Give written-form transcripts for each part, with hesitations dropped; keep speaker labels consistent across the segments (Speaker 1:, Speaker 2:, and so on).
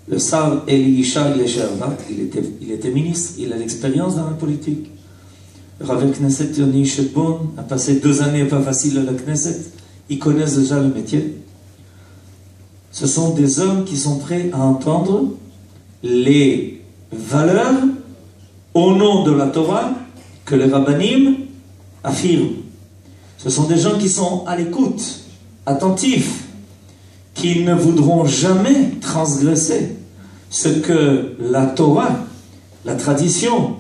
Speaker 1: Le Sar Eli Yishai Lesherva, il était ministre, il a l'expérience dans la politique. Rav Knesset Yoni Shebon a passé 2 années pas faciles à la Knesset, ils connaissent déjà le métier. Ce sont des hommes qui sont prêts à entendre les valeurs au nom de la Torah que les rabbanim affirment. Ce sont des gens qui sont à l'écoute, attentifs, qui ne voudront jamais transgresser ce que la Torah, la tradition,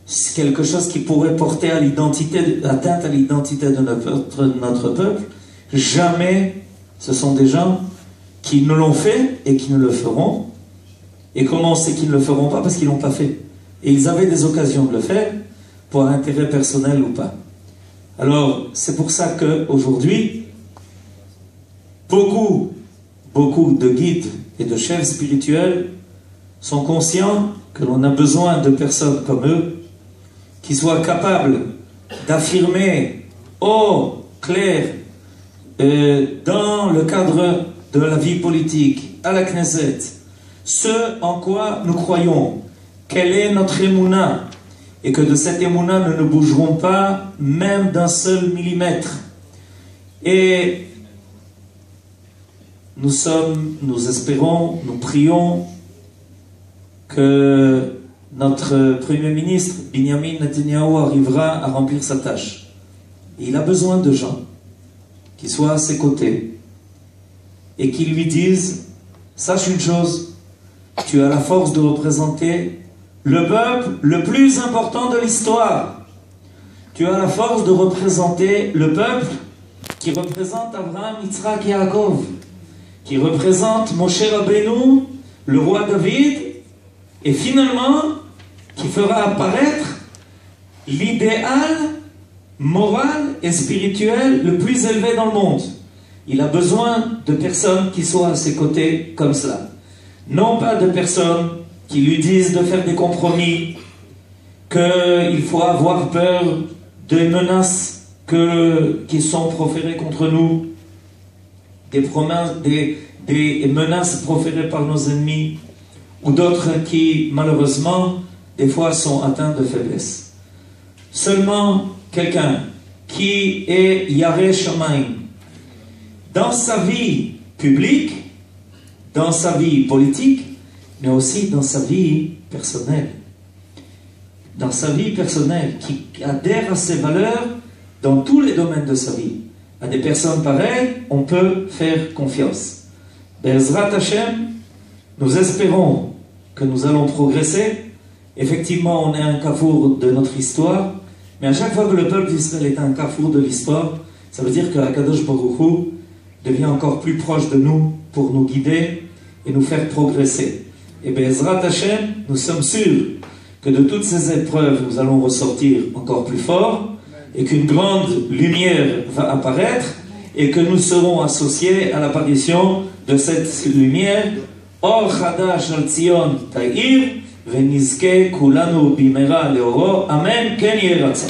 Speaker 1: c'est quelque chose qui pourrait porter à atteinte à l'identité de notre peuple. Jamais, ce sont des gens qui ne l'ont fait et qui ne le feront. Et comment on sait qu'ils ne le feront pas? Parce qu'ils ne l'ont pas fait. Et ils avaient des occasions de le faire, pour un intérêt personnel ou pas. Alors, c'est pour ça qu'aujourd'hui, beaucoup de guides et de chefs spirituels sont conscients que l'on a besoin de personnes comme eux, qui soient capables d'affirmer haut, clair, dans le cadre de la vie politique, à la Knesset, ce en quoi nous croyons, quelle est notre émouna, et que de cette émouna nous ne bougerons pas même d'un seul millimètre. Et nous espérons, nous prions que notre Premier ministre, Binyamin Netanyahu, arrivera à remplir sa tâche. Et il a besoin de gens qui soient à ses côtés et qui lui disent, sache une chose, tu as la force de représenter le peuple le plus important de l'histoire. Tu as la force de représenter le peuple qui représente Abraham, Yitzhak et Yaakov, qui représente Moshe Rabbeinu, le roi David, et finalement, qui fera apparaître l'idéal moral et spirituel le plus élevé dans le monde. Il a besoin de personnes qui soient à ses côtés comme cela. Non pas de personnes qui lui disent de faire des compromis, qu'il faut avoir peur des menaces qui sont proférées contre nous, des menaces proférées par nos ennemis, ou d'autres qui, malheureusement, des fois sont atteints de faiblesse. Seulement quelqu'un qui est Yareh Shamayim, dans sa vie publique, dans sa vie politique, mais aussi dans sa vie personnelle. Dans sa vie personnelle, qui adhère à ses valeurs dans tous les domaines de sa vie. À des personnes pareilles, on peut faire confiance. Be'ezrat Hashem, nous espérons que nous allons progresser. Effectivement, on est un carrefour de notre histoire, mais à chaque fois que le peuple d'Israël est un carrefour de l'histoire, ça veut dire que Akadosh Baruch Hu devient encore plus proche de nous pour nous guider et nous faire progresser. Et Be'ezrat Hashem, nous sommes sûrs que de toutes ces épreuves, nous allons ressortir encore plus fort, et qu'une grande lumière va apparaître, et que nous serons associés à l'apparition de cette lumière. Or Chadash al Tzion Ta'ir, Venizke Kulanu Bimera Leoro. Amen. Ken Yeh Ratzon.